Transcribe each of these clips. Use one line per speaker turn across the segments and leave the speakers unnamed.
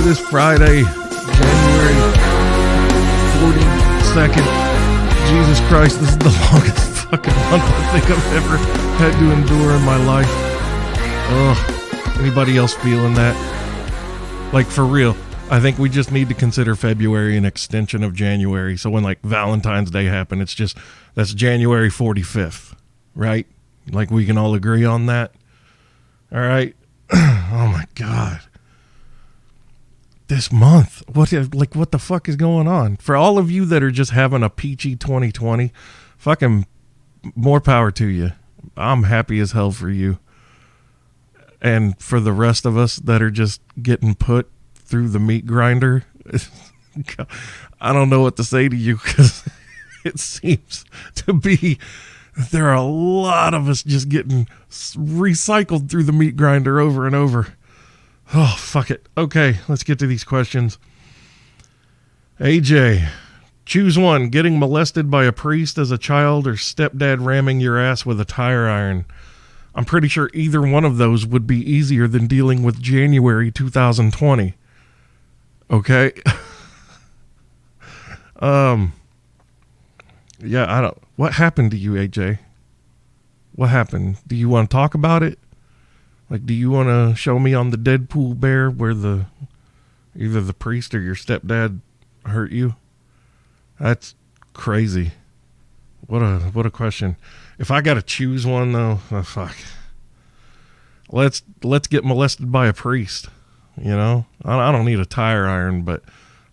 this Friday, January 42nd. Jesus Christ, this is the longest fucking month I think I've ever had to endure in my life. Ugh. Anybody else feeling that? Like, for real, I think we just need to consider February an extension of January. So when, like, Valentine's Day happened, it's just, that's January 45th, right? Like, we can all agree on that? All right? Oh, my God. This month, what the fuck is going on? For all of you that are just having a peachy 2020, fucking more power to you. I'm happy as hell for you. And for the rest of us that are just getting put through the meat grinder, I don't know what to say to you, because it seems to be, there are a lot of us just getting recycled through the meat grinder over and over. Oh, fuck it. Okay, let's get to these questions. AJ, choose one: getting molested by a priest as a child, or stepdad ramming your ass with a tire iron. I'm pretty sure either one of those would be easier than dealing with January 2020. Okay? Yeah, what happened to you, AJ? What happened? Do you want to talk about it? Like, do you want to show me on the Deadpool bear where either the priest or your stepdad hurt you? That's crazy. What a question. If I got to choose one, though, oh, fuck. Let's get molested by a priest. You know, I don't need a tire iron, but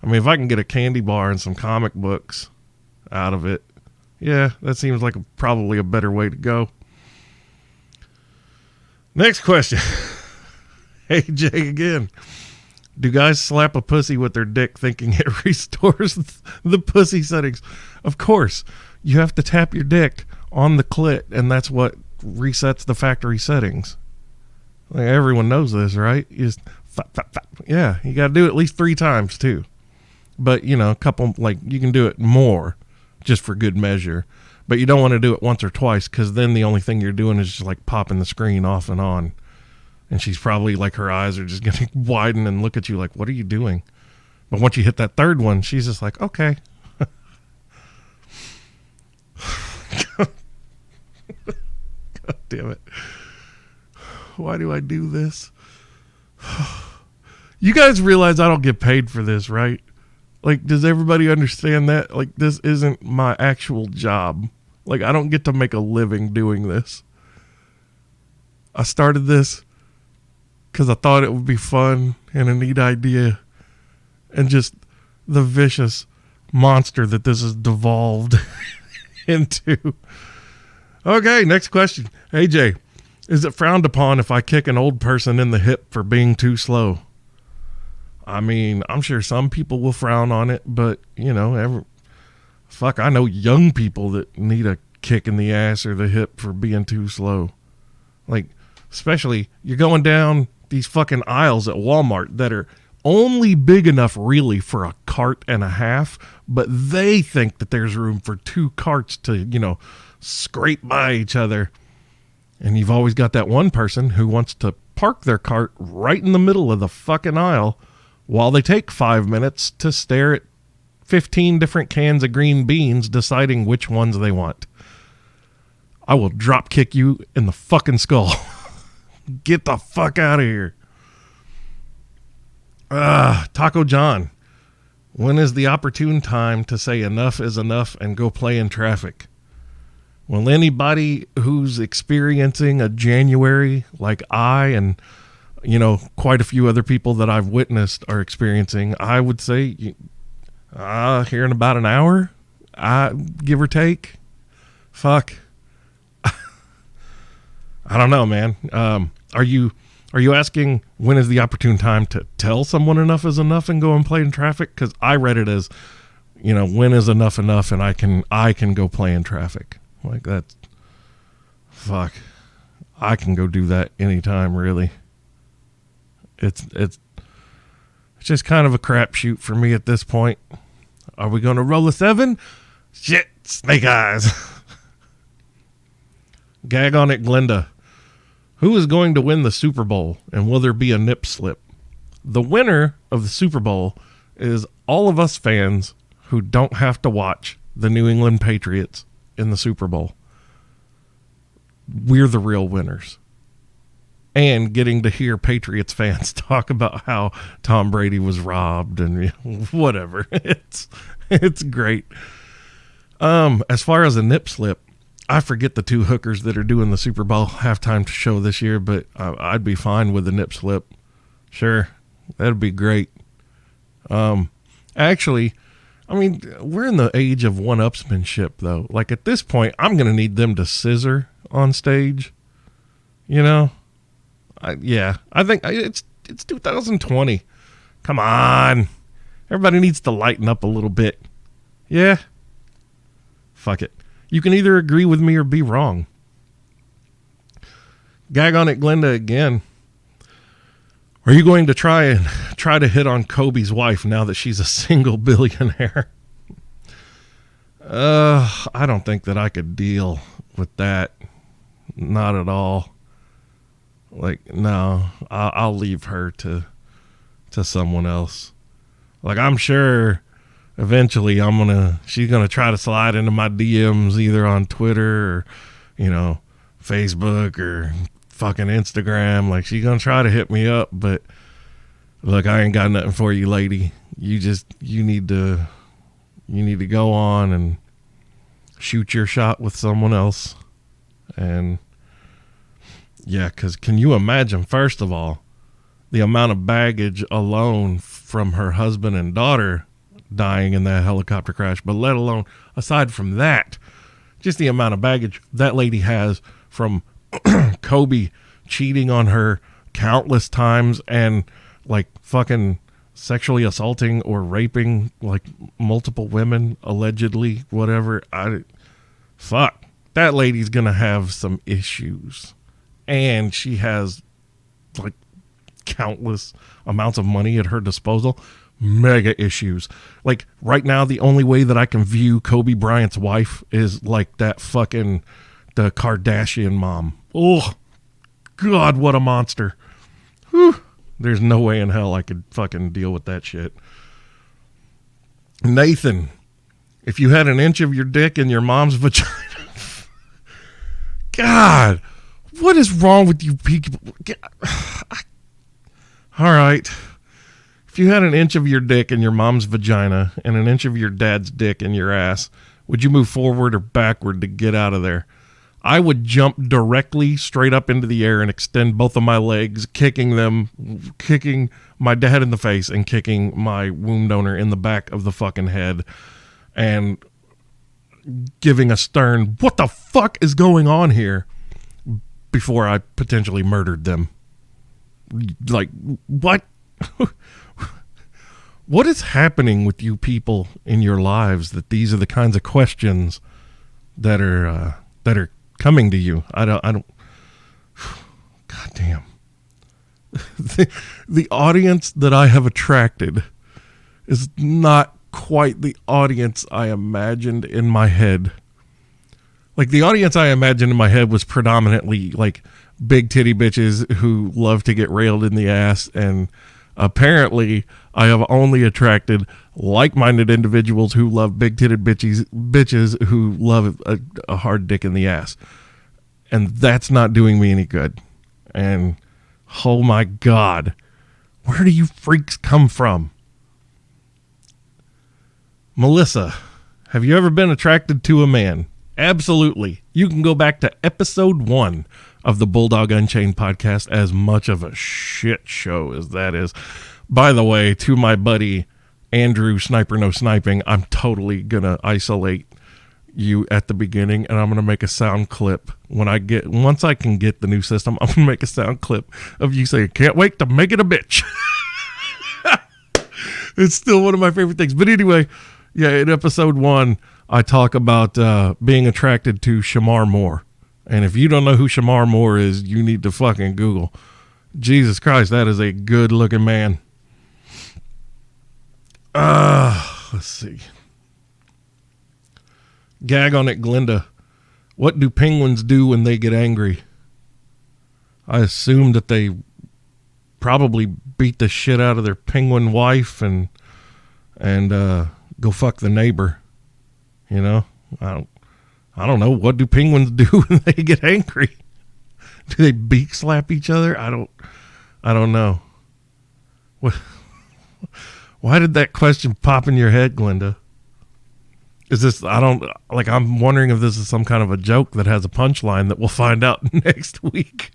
I mean, if I can get a candy bar and some comic books out of it, yeah, that seems like probably a better way to go. Next question. Hey, Jay, again. Do guys slap a pussy with their dick thinking it restores the pussy settings? Of course. You have to tap your dick on the clit, and that's what resets the factory settings. Like, everyone knows this, right? You just, yeah, you got to do it at least 3 times, too. But, you know, a couple, like, you can do it more just for good measure. But you don't want to do it once or twice, because then the only thing you're doing is just like popping the screen off and on. And she's probably like, her eyes are just going to widen and look at you like, what are you doing? But once you hit that third one, she's just like, okay. God damn it. Why do I do this? You guys realize I don't get paid for this, right? Like, does everybody understand that? Like, this isn't my actual job. Like, I don't get to make a living doing this. I started this because I thought it would be fun and a neat idea. And just the vicious monster that this has devolved into. Okay, next question. AJ, is it frowned upon if I kick an old person in the hip for being too slow? I mean, I'm sure some people will frown on it, but, you know, I know young people that need a kick in the ass or the hip for being too slow. Like, especially, you're going down these fucking aisles at Walmart that are only big enough, really, for a cart and a half, but they think that there's room for 2 carts to, you know, scrape by each other. And you've always got that one person who wants to park their cart right in the middle of the fucking aisle while they take 5 minutes to stare at 15 different cans of green beans, deciding which ones they want. I will drop kick you in the fucking skull. Get the fuck out of here. Taco John. When is the opportune time to say enough is enough and go play in traffic? Well, anybody who's experiencing a January like I and, you know, quite a few other people that I've witnessed are experiencing, I would say here in about an hour, give or take. Fuck. I don't know, man. Are you asking when is the opportune time to tell someone enough is enough and go and play in traffic? Because I read it as, you know, when is enough and I can go play in traffic. Like, that's, fuck. I can go do that anytime, really. It's just kind of a crapshoot for me at this point. Are we going to roll a 7? Shit, snake eyes. Gag on it, Glenda. Who is going to win the Super Bowl, and will there be a nip slip? The winner of the Super Bowl is all of us fans who don't have to watch the New England Patriots in the Super Bowl. We're the real winners. And getting to hear Patriots fans talk about how Tom Brady was robbed and whatever. It's great. As far as a nip slip, I forget the two hookers that are doing the Super Bowl halftime show this year, but I'd be fine with a nip slip. Sure, that'd be great. Actually, I mean, we're in the age of one-upsmanship, though. Like, at this point, I'm going to need them to scissor on stage. You know? I think it's 2020. Come on. Everybody needs to lighten up a little bit. Yeah? Fuck it. You can either agree with me or be wrong. Gag on it, Glenda, again. Are you going to try to hit on Kobe's wife now that she's a single billionaire? I don't think that I could deal with that. Not at all. Like, no, I'll leave her to someone else. Like, I'm sure eventually she's gonna try to slide into my DMs either on Twitter or, Facebook or fucking Instagram. Like, she's gonna try to hit me up, but look, I ain't got nothing for you, lady. You need to go on and shoot your shot with someone else. And yeah, because can you imagine, first of all, the amount of baggage alone from her husband and daughter dying in that helicopter crash, but let alone, aside from that, just the amount of baggage that lady has from Kobe cheating on her countless times and like fucking sexually assaulting or raping like multiple women, allegedly, whatever. Fuck. That lady's gonna have some issues. And she has like countless amounts of money at her disposal. Mega issues. Like right now, the only way that I can view Kobe Bryant's wife is like that fucking the Kardashian mom. Oh, God, what a monster. Whew. There's no way in hell I could fucking deal with that shit. Nathan, if you had an inch of your dick in your mom's vagina. God, what is wrong with you people? All right. If you had an inch of your dick in your mom's vagina and an inch of your dad's dick in your ass, would you move forward or backward to get out of there? I would jump directly straight up into the air and extend both of my legs, kicking my dad in the face and kicking my womb donor in the back of the fucking head and giving a stern, what the fuck is going on here? Before I potentially murdered them. Like, what? What is happening with you people in your lives that these are the kinds of questions that are coming to you? I don't. God damn. The audience that I have attracted is not quite the audience I imagined in my head. Like, the audience I imagined in my head was predominantly like big titty bitches who love to get railed in the ass, and apparently I have only attracted like-minded individuals who love big-titted bitches who love a hard dick in the ass. And that's not doing me any good. And, oh my God, where do you freaks come from? Melissa, have you ever been attracted to a man? Absolutely. You can go back to episode 1 of the Bulldog Unchained podcast, as much of a shit show as that is. By the way, to my buddy Andrew Sniper No Sniping, I'm totally gonna isolate you at the beginning, and I'm gonna make a sound clip once I can get the new system. I'm gonna make a sound clip of you saying, "Can't wait to make it a bitch." It's still one of my favorite things. But anyway, yeah, in episode 1, I talk about being attracted to Shamar Moore. And if you don't know who Shamar Moore is, you need to fucking Google. Jesus Christ, that is a good looking man. Let's see. Gag on it, Glenda. What do penguins do when they get angry? I assume that they probably beat the shit out of their penguin wife and go fuck the neighbor. You know, I don't know. What do penguins do when they get angry? Do they beak slap each other? I don't know. What? Why did that question pop in your head, Glenda? Is this, I'm wondering if this is some kind of a joke that has a punchline that we'll find out next week.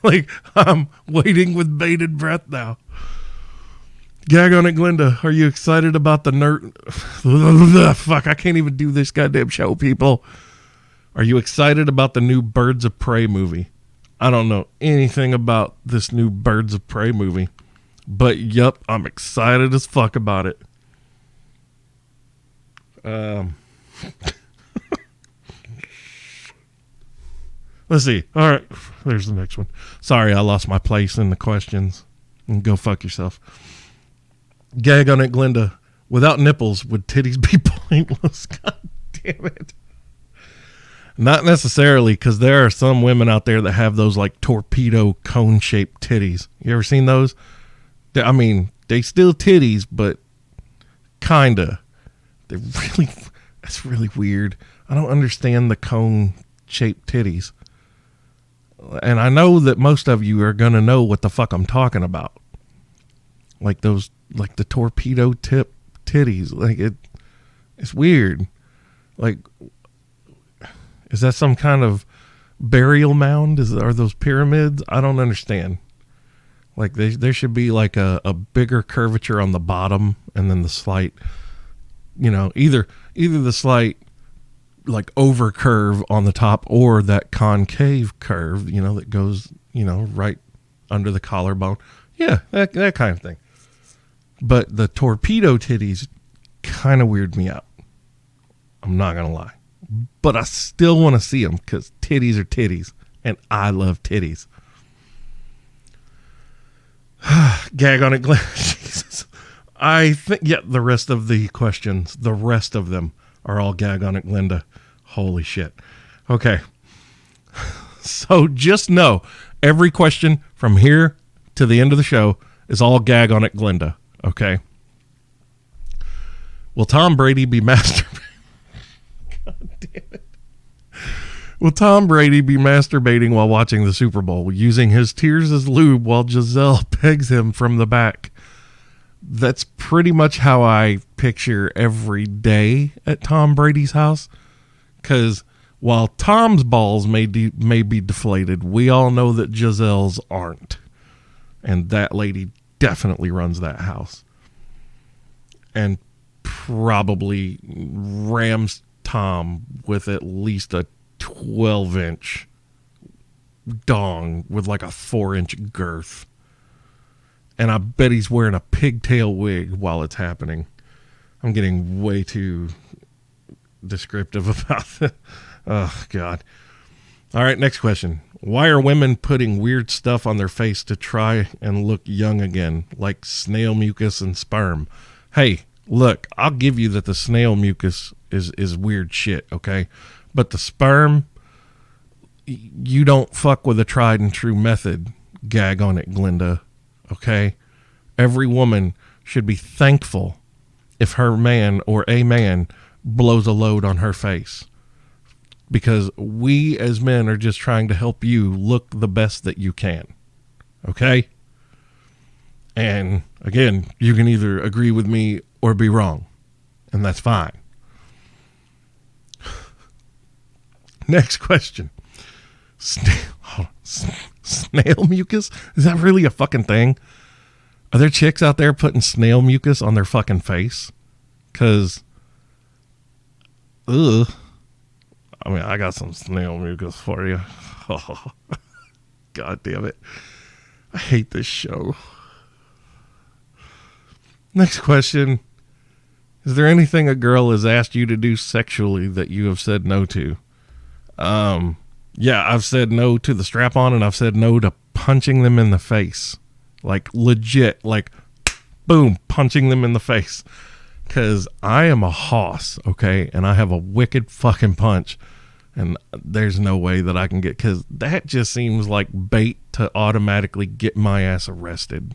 Like, I'm waiting with bated breath now. Gag on it, Glenda. Are you excited about the fuck, I can't even do this goddamn show, people. Are you excited about the new Birds of Prey movie? I don't know anything about this new Birds of Prey movie. But, yup, I'm excited as fuck about it. Let's see. All right. There's the next one. Sorry, I lost my place in the questions. Go fuck yourself. Gag on it, Glenda. Without nipples, would titties be pointless? God damn it. Not necessarily, because there are some women out there that have those like torpedo cone-shaped titties. You ever seen those? I mean, they still titties, but kinda. That's really weird. I don't understand the cone-shaped titties. And I know that most of you are going to know what the fuck I'm talking about. Like those, like the torpedo tip titties. Like it's weird. Like, is that some kind of burial mound? Are those pyramids? I don't understand. Like there should be like a bigger curvature on the bottom and then the slight, you know, either the slight like over curve on the top or that concave curve, you know, that goes, you know, right under the collarbone. Yeah, that kind of thing. But the torpedo titties kind of weird me out. I'm not going to lie. But I still want to see them because titties are titties and I love titties. Gag on it, Glenn. Jesus. I think, yeah, the rest of the questions, the rest of them are all gag on it, Glenda. Holy shit. Okay. So just know every question from here to the end of the show is all gag on it, Glenda. Okay. Will Tom Brady be masturbating? God damn it. Will Tom Brady be masturbating while watching the Super Bowl, using his tears as lube while Giselle pegs him from the back? That's pretty much how I picture every day at Tom Brady's house. Because while Tom's balls may be deflated, we all know that Giselle's aren't. And that lady definitely runs that house. And probably rams Tom with at least a 12-inch dong with like a 4-inch girth. And I bet he's wearing a pigtail wig while it's happening. I'm getting way too descriptive about it. Oh, God. All right, next question. Why are women putting weird stuff on their face to try and look young again, like snail mucus and sperm? Hey, look, I'll give you that the snail mucus is weird shit, okay? But the sperm, you don't fuck with a tried and true method. Gag on it, Glenda. Okay? Every woman should be thankful if her man or a man blows a load on her face. Because we as men are just trying to help you look the best that you can. Okay? And again, you can either agree with me or be wrong. And that's fine. Next question. Snail mucus? Is that really a fucking thing? Are there chicks out there putting snail mucus on their fucking face? Because, I mean, I got some snail mucus for you. Oh, God damn it. I hate this show. Next question. Is there anything a girl has asked you to do sexually that you have said no to? Yeah, I've said no to the strap-on and I've said no to punching them in the face. Like, legit, like, boom, punching them in the face. Because I am a hoss, okay? And I have a wicked fucking punch. And there's no way that I can get... Because that just seems like bait to automatically get my ass arrested.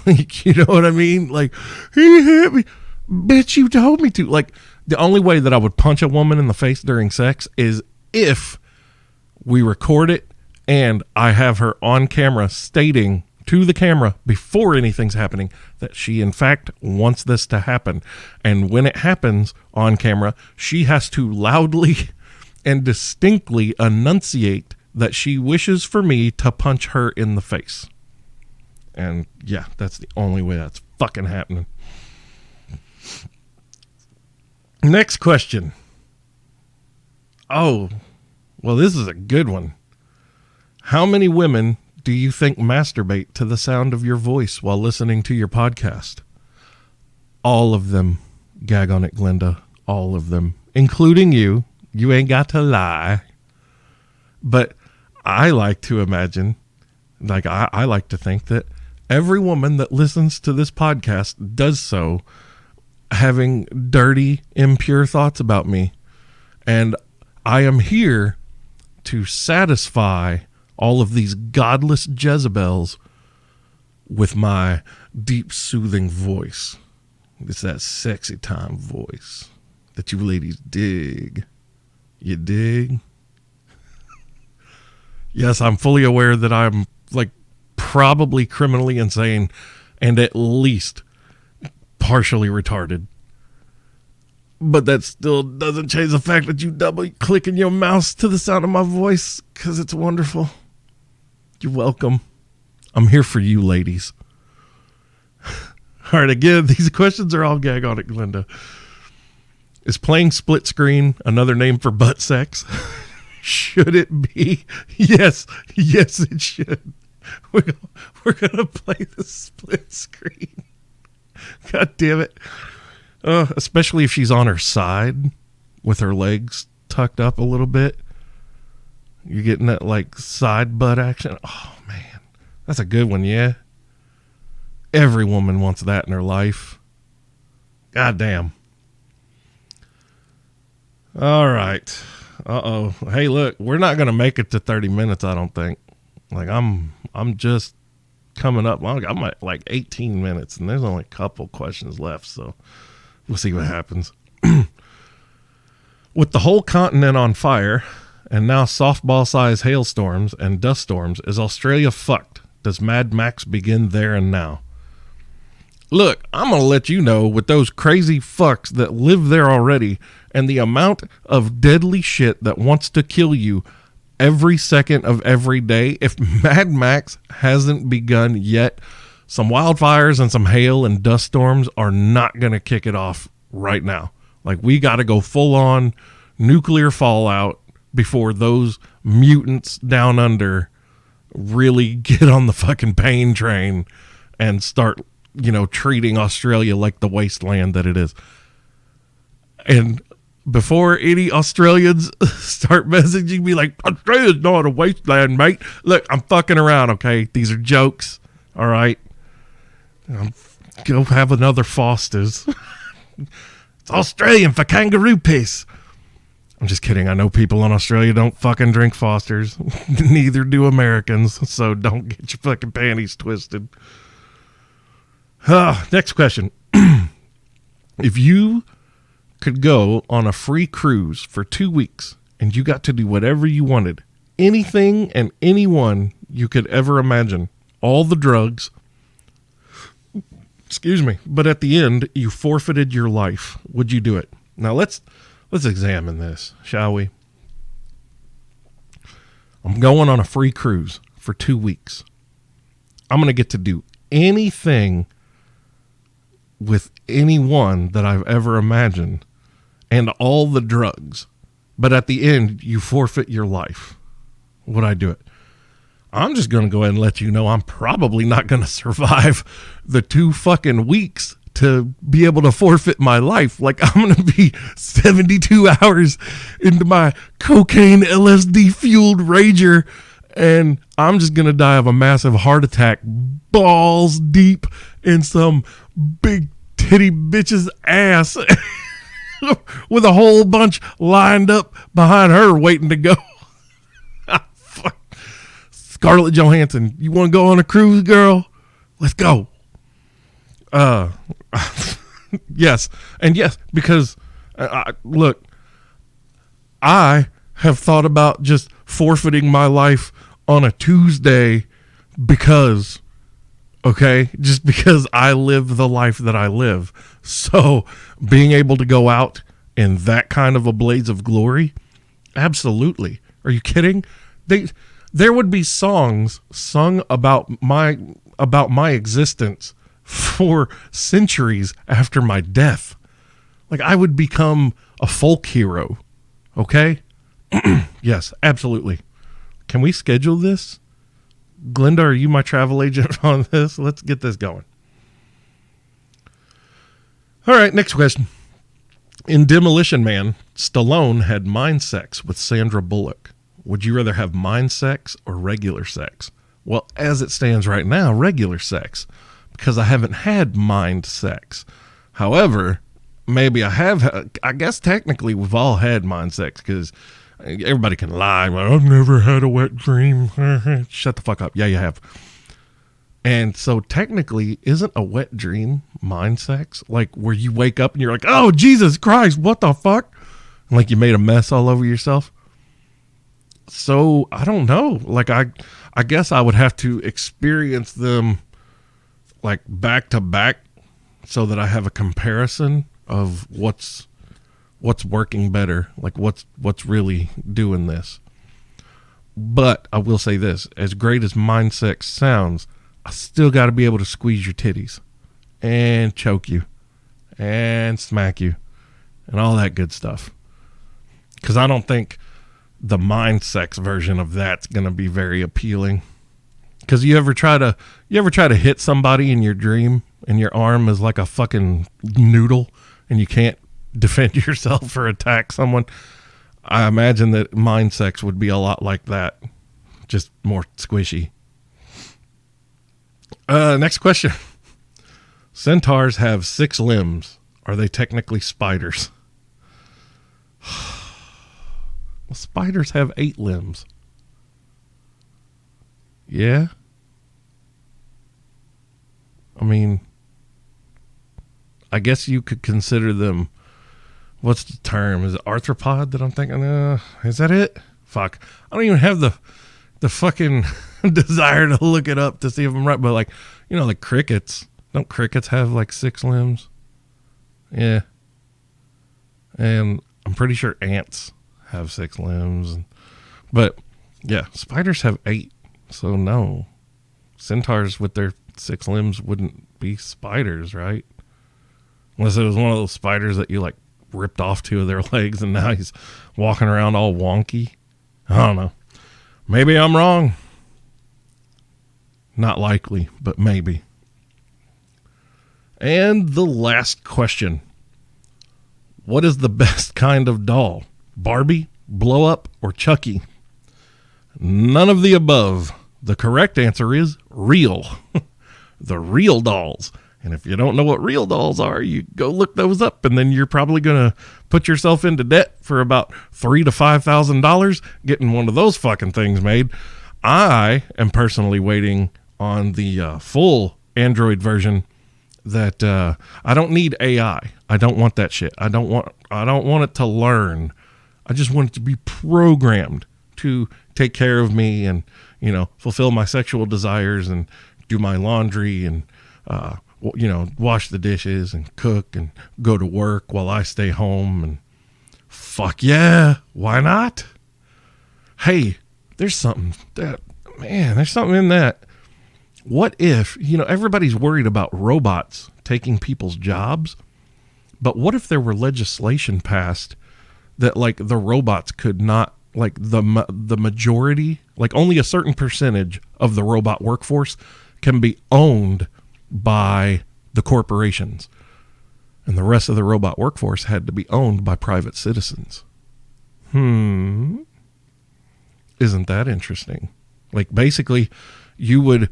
Like, you know what I mean? Like, he hit me. Bitch, you told me to. Like, the only way that I would punch a woman in the face during sex is if we record it and I have her on camera stating to the camera before anything's happening that she in fact wants this to happen. And when it happens on camera, she has to loudly and distinctly enunciate that she wishes for me to punch her in the face. And yeah, that's the only way that's fucking happening. Next question. Oh, well, this is a good one. How many women do you think masturbate to the sound of your voice while listening to your podcast? All of them. Gag on it, Glenda. All of them. Including you. You ain't got to lie. But I like to imagine, like I like to think that every woman that listens to this podcast does so having dirty, impure thoughts about me. And I am here to satisfy all of these godless Jezebels with my deep, soothing voice. It's that sexy time voice that you ladies dig. You dig? Yes, I'm fully aware that I'm like probably criminally insane and at least partially retarded. But that still doesn't change the fact that you double clicking your mouse to the sound of my voice because it's wonderful. You're welcome. I'm here for you, ladies. All right, again, these questions are all gag on it, Glenda. Is playing split screen another name for butt sex? Should it be? Yes, it should. We're going to play the split screen. God damn it. Especially if she's on her side with her legs tucked up a little bit. You're getting that like side butt action. Oh, man. That's a good one, yeah? Every woman wants that in her life. God damn. All right. Uh-oh. Hey, look, we're not going to make it to 30 minutes, I don't think. Like, I'm just coming up. I'm at like 18 minutes, and there's only a couple questions left, so we'll see what happens. With the whole continent on fire, and now softball-sized hailstorms and dust storms, is Australia fucked? Does Mad Max begin there and now? Look, I'm going to let you know, with those crazy fucks that live there already and the amount of deadly shit that wants to kill you every second of every day, if Mad Max hasn't begun yet, some wildfires and some hail and dust storms are not going to kick it off right now. Like, we got to go full on nuclear fallout before those mutants down under really get on the fucking pain train and start, treating Australia like the wasteland that it is. And before any Australians start messaging me like, Australia's not a wasteland, mate. Look, I'm fucking around, okay? These are jokes, all right? Go have another Foster's. It's Australian for kangaroo piss. I'm just kidding. I know people in Australia don't fucking drink Foster's. Neither do Americans, so don't get your fucking panties twisted. Next question. If you could go on a free cruise for 2 weeks and you got to do whatever you wanted, anything and anyone you could ever imagine, all the drugs, but at the end you forfeited your life, would you do it? Now let's examine this, shall we? I'm going on a free cruise for 2 weeks. I'm going to get to do anything with anyone that I've ever imagined and all the drugs. But at the end, you forfeit your life. Would I do it? I'm just going to go ahead and let you know I'm probably not going to survive the 2 fucking weeks to be able to forfeit my life. Like, I'm going to be 72 hours into my cocaine LSD fueled rager, and I'm just going to die of a massive heart attack, balls deep in some big titty bitch's ass with a whole bunch lined up behind her waiting to go. Scarlett Johansson, you want to go on a cruise, girl? Let's go. Uh, yes. And yes, because look, I have thought about just forfeiting my life on a Tuesday because, okay, just because I live the life that I live. So being able to go out in that kind of a blaze of glory, absolutely. Are you kidding? There would be songs sung about my existence for centuries after my death. Like, I would become a folk hero. Okay? Yes, absolutely. Can we schedule this? Glenda, are you my travel agent on this? Let's get this going. All right, next question. In Demolition Man, Stallone had mind sex with Sandra Bullock. Would you rather have mind sex or regular sex? Well, as it stands right now, regular sex, because I haven't had mind sex. However, maybe I have. I guess technically we've all had mind sex, because everybody can lie. Well, I've never had a wet dream. Shut the fuck up. Yeah, you have. And so technically, isn't a wet dream mind sex? Like where you wake up and you're like, oh, Jesus Christ, what the fuck? And like you made a mess all over yourself. So I don't know. Like I guess I would have to experience them like back to back so that I have a comparison of what's working better, like what's really doing this. But I will say this, as great as mind sex sounds, I still got to be able to squeeze your titties and choke you and smack you and all that good stuff. Because I don't think the mind sex version of that's going to be very appealing. Because you ever try to hit somebody in your dream and your arm is like a fucking noodle and you can't defend yourself or attack someone? I imagine that mind sex would be a lot like that, just more squishy. Next question. Centaurs have 6 limbs. Are they technically spiders? Well, spiders have 8 limbs. Yeah. I mean, I guess you could consider them, what's the term? Is it arthropod that I'm thinking? Is that it? Fuck. I don't even have the fucking desire to look it up to see if I'm right. But like, you know, like crickets. Don't crickets have like 6 limbs? Yeah. And I'm pretty sure ants have 6 limbs. But yeah, spiders have 8. So no. Centaurs with their 6 limbs wouldn't be spiders, right? Unless it was one of those spiders that you like ripped off 2 of their legs and now he's walking around all wonky. I don't know. Maybe I'm wrong. Not likely, but maybe. And the last question. What is the best kind of doll? Barbie, Blow Up, or Chucky? None of the above. The correct answer is real. The real dolls. And if you don't know what real dolls are, you go look those up, and then you're probably going to put yourself into debt for about $3,000 to $5,000 getting one of those fucking things made. I am personally waiting on the full Android version that I don't need AI. I don't want that shit. I don't want it to learn. I just want it to be programmed to take care of me and, you know, fulfill my sexual desires and do my laundry and, you know, wash the dishes and cook and go to work while I stay home. And fuck yeah, why not? Hey, there's something in that. What if, you know, everybody's worried about robots taking people's jobs, but what if there were legislation passed that like the robots could not, like the majority, like only a certain percentage of the robot workforce can be owned by the corporations, and the rest of the robot workforce had to be owned by private citizens. Isn't that interesting? Like basically you'd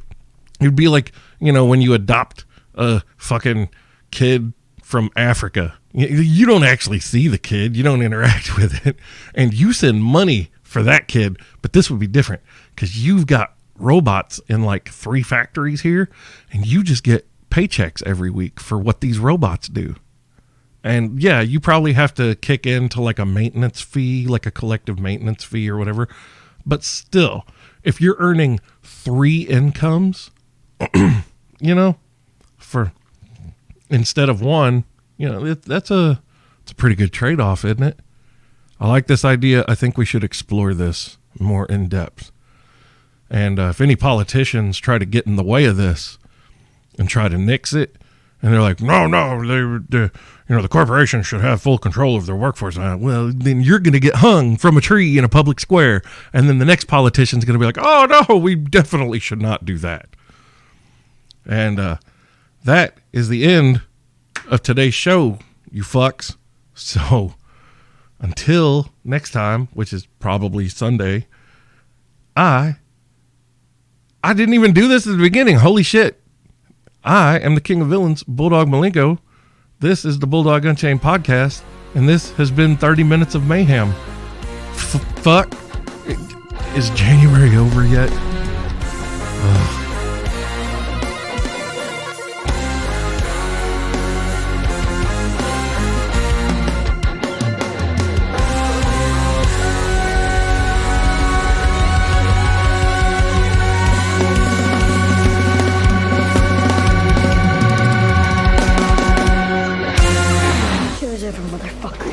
be like, you know, when you adopt a fucking kid from Africa, you don't actually see the kid, you don't interact with it, and you send money for that kid, but this would be different because you've got robots in like 3 factories here, and you just get paychecks every week for what these robots do. And yeah, you probably have to kick into like a maintenance fee, like a collective maintenance fee or whatever. But still, if you're earning 3 incomes, you know, for instead of 1, you know, it's a pretty good trade-off, isn't it? I like this idea. I think we should explore this more in depth. And if any politicians try to get in the way of this and try to nix it, and they're like, no, the corporation should have full control of their workforce. Well, then you're going to get hung from a tree in a public square. And then the next politician's going to be like, oh, no, we definitely should not do that. And that is the end of today's show, you fucks. So until next time, which is probably Sunday, I didn't even do this at the beginning. Holy shit. I am the king of villains, Bulldog Malenko. This is the Bulldog Unchained podcast, and this has been 30 minutes of mayhem. Fuck. Is January over yet? Ugh.
Motherfucker.